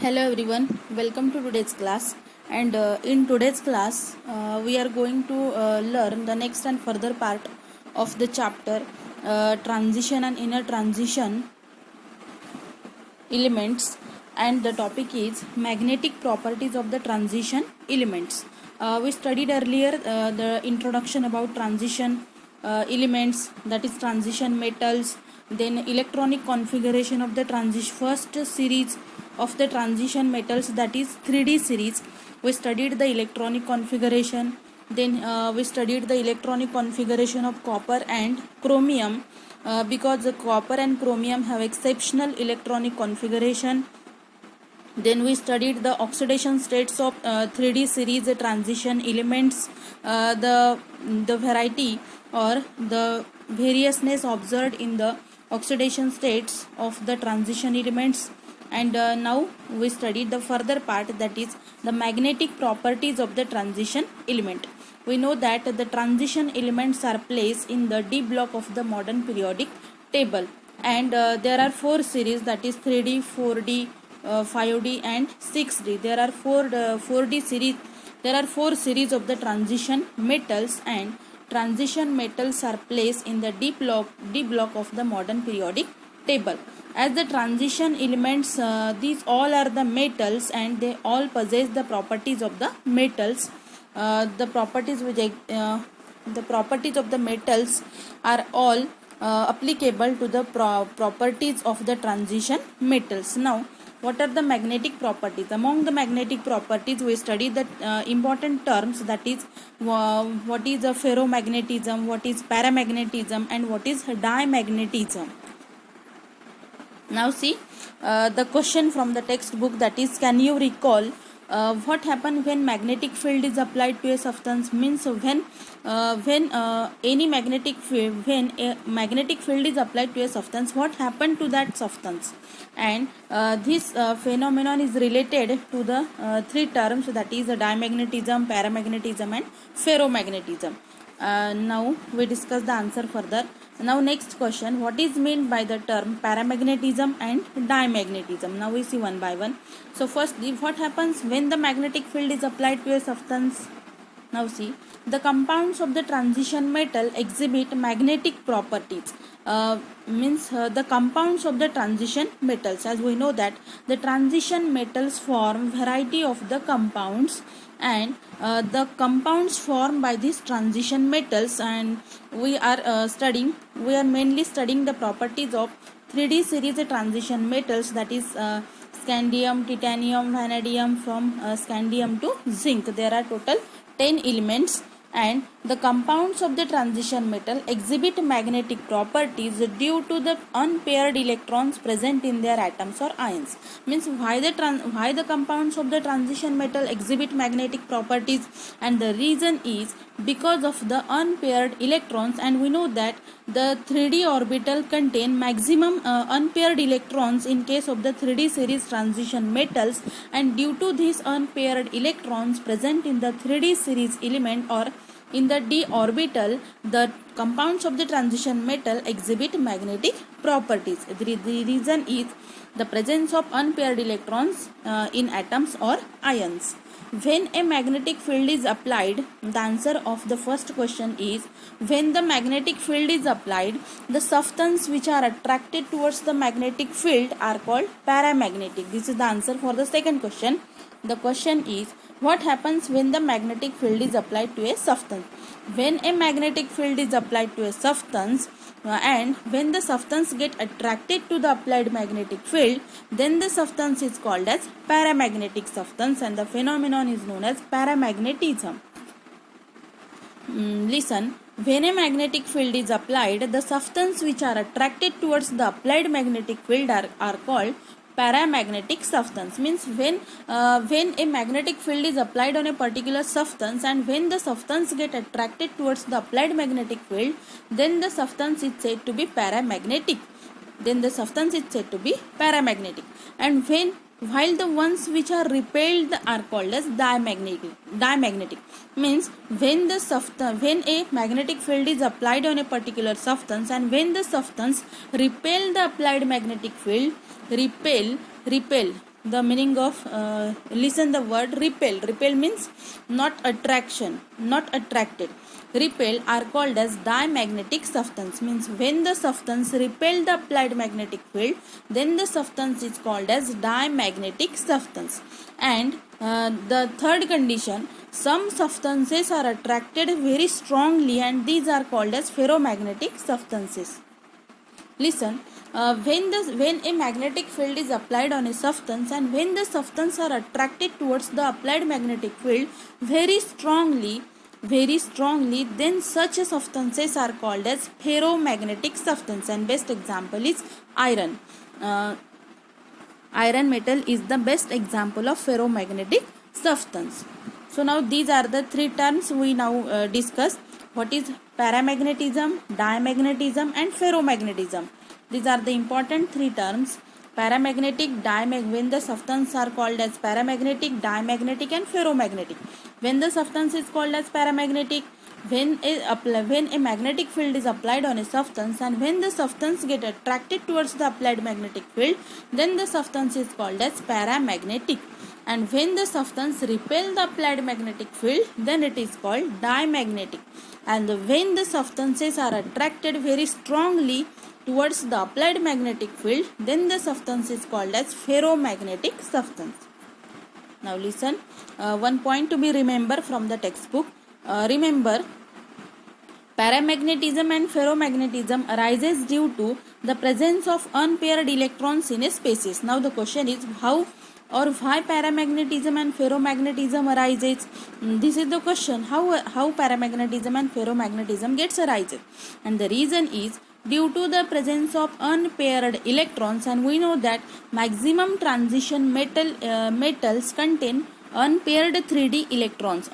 Hello everyone, welcome to today's class. And in today's class, we are going to learn the next and further part of the chapter transition and inner transition elements. And the topic is magnetic properties of the transition elements. We studied earlier the introduction about transition elements, that is transition metals, then electronic configuration of the first series of the transition metals, that is 3D series. We studied the electronic configuration, then we studied the electronic configuration of copper and chromium, because the copper and chromium have exceptional electronic configuration. Then we studied the oxidation states of 3D series transition elements, the variety or the variousness observed in the oxidation states of the transition elements. And now we studied the further part, that is the magnetic properties of the transition element. We know that the transition elements are placed in the D block of the modern periodic table, and there are four series, that is 3D, 4D, 5D and 6D. There are four series of the transition metals, and transition metals are placed in the D block of the modern periodic table. As the transition elements, these all are the metals and they all possess the properties of the metals. The properties of the metals are all applicable to the properties of the transition metals. Now, what are the magnetic properties? Among the magnetic properties, we study the important terms, that is what is a ferromagnetism, what is paramagnetism, and what is diamagnetism. Now see the question from the textbook, that is, can you recall what happened when magnetic field is applied to a substance? Means when a magnetic field is applied to a substance, what happened to that substance? And this phenomenon is related to the three terms, that is diamagnetism, paramagnetism and ferromagnetism. Now we discuss the answer further. Now next question, what is meant by the term paramagnetism and diamagnetism? Now we see one by one. So firstly, what happens when the magnetic field is applied to a substance? Now see, the compounds of the transition metal exhibit magnetic properties. The compounds of the transition metals, as we know that the transition metals form variety of the compounds, and the compounds formed by these transition metals, and we are mainly studying the properties of 3D series transition metals, that is scandium, titanium, vanadium, from scandium to zinc. There are total 10 elements, and the compounds of the transition metal exhibit magnetic properties due to the unpaired electrons present in their atoms or ions. Means why the compounds of the transition metal exhibit magnetic properties? And the reason is because of the unpaired electrons, and we know that the 3D orbital contain maximum unpaired electrons in case of the 3D series transition metals, and due to these unpaired electrons present in the 3D series element or in the d orbital, the compounds of the transition metal exhibit magnetic properties. The reason is the presence of unpaired electrons in atoms or ions. When a magnetic field is applied, the answer of the first question is, when the magnetic field is applied, the substances which are attracted towards the magnetic field are called paramagnetic. This is the answer for the second question. The question is, what happens when the magnetic field is applied to a substance? When a magnetic field is applied to a substance, and when the substance get attracted to the applied magnetic field, then the substance is called as paramagnetic substance, and the phenomenon is known as paramagnetism. Listen, when a magnetic field is applied, the substances which are attracted towards the applied magnetic field are called paramagnetic substance. Means when a magnetic field is applied on a particular substance, and when the substance get attracted towards the applied magnetic field, then the substance is said to be paramagnetic. And while the ones which are repelled are called as diamagnetic. Means when a magnetic field is applied on a particular substance, and when the substance repel the applied magnetic field, repel the meaning of listen the word repel. Repel means not attraction, not attracted. Repel are called as diamagnetic substance, means when the substance repel the applied magnetic field, then the substance is called as diamagnetic substance. And the third condition, some substances are attracted very strongly and these are called as ferromagnetic substances. Listen, when a magnetic field is applied on a substance and when the substance are attracted towards the applied magnetic field very strongly, then such substances are called as ferromagnetic substance. And best example is iron. Iron metal is the best example of ferromagnetic substance. So now these are the three terms we now discuss. What is paramagnetism, diamagnetism and ferromagnetism? These are the important three terms. Paramagnetic, when the substance are called as paramagnetic, diamagnetic and ferromagnetic. When the substance is called as paramagnetic, when a magnetic field is applied on a substance and when the substance get attracted towards the applied magnetic field, then the substance is called as paramagnetic. And when the substance repel the applied magnetic field, then it is called diamagnetic. And when the substances are attracted very strongly towards the applied magnetic field, then the substance is called as ferromagnetic substance. Now listen, one point to be remembered from the textbook. Remember, paramagnetism and ferromagnetism arises due to the presence of unpaired electrons in a species. Now the question is how or why paramagnetism and ferromagnetism arises. This is the question, how paramagnetism and ferromagnetism gets arises. And the reason is due to the presence of unpaired electrons, and we know that maximum transition metals contain unpaired 3d electrons,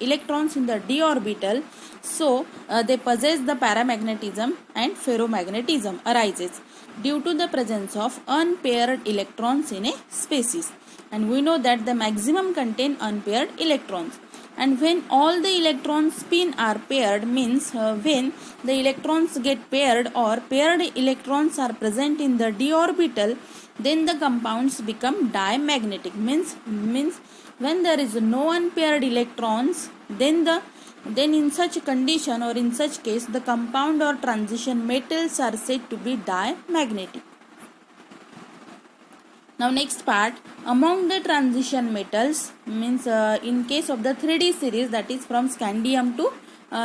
electrons in the d orbital. So they possess the paramagnetism and ferromagnetism arises due to the presence of unpaired electrons in a species. And we know that the maximum contain unpaired electrons. And when all the electrons spin are paired, means when the electrons get paired or paired electrons are present in the d orbital, then the compounds become diamagnetic. Means when there is no unpaired electrons, then in such condition or in such case the compound or transition metals are said to be diamagnetic. Now next part, among the transition metals, means in case of the 3D series, that is from scandium to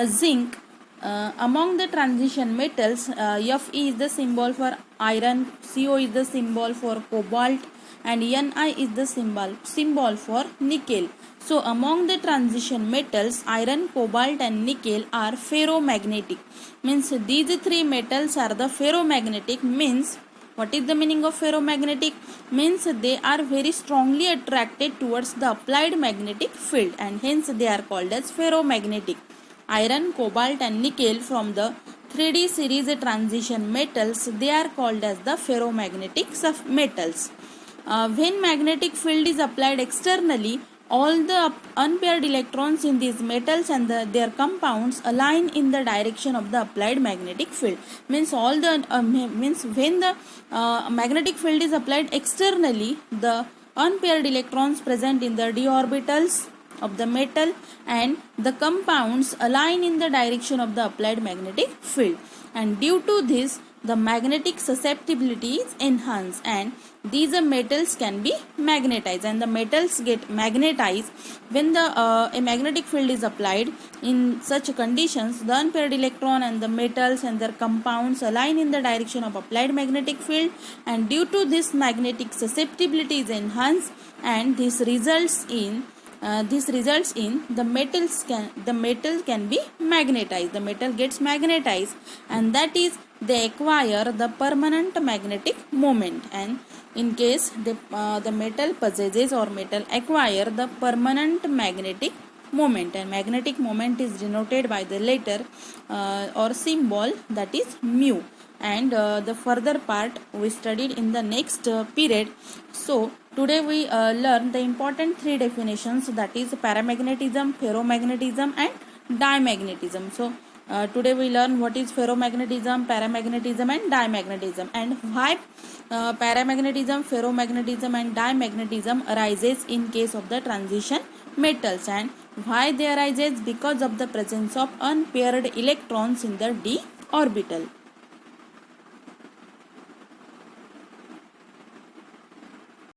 zinc, among the transition metals, Fe is the symbol for iron, Co is the symbol for cobalt and Ni is the symbol for nickel. So among the transition metals, iron, cobalt and nickel are ferromagnetic. Means these three metals are the ferromagnetic. Means what is the meaning of ferromagnetic? Means they are very strongly attracted towards the applied magnetic field and hence they are called as ferromagnetic. Iron, cobalt and nickel from the 3D series transition metals, they are called as the ferromagnetic metals. When magnetic field is applied externally, all the unpaired electrons in these metals and their compounds align in the direction of the applied magnetic field. Means all the means when the magnetic field is applied externally, the unpaired electrons present in the d orbitals of the metal and the compounds align in the direction of the applied magnetic field, and due to this the magnetic susceptibility is enhanced and these metals can be magnetized, and the metals get magnetized when the a magnetic field is applied. In such conditions, the unpaired electron and the metals and their compounds align in the direction of applied magnetic field, and due to this magnetic susceptibility is enhanced, and this results in the metal can be magnetized. The metal gets magnetized, and that is they acquire the permanent magnetic moment. And in case the metal possesses or metal acquire the permanent magnetic moment, and magnetic moment is denoted by the letter or symbol that is mu. And the further part we studied in the next period. So today we learn the important three definitions, that is paramagnetism, ferromagnetism and diamagnetism. So today we learn what is ferromagnetism, paramagnetism and diamagnetism, and why paramagnetism, ferromagnetism and diamagnetism arises in case of the transition metals. And why they arises? Because of the presence of unpaired electrons in the d orbital.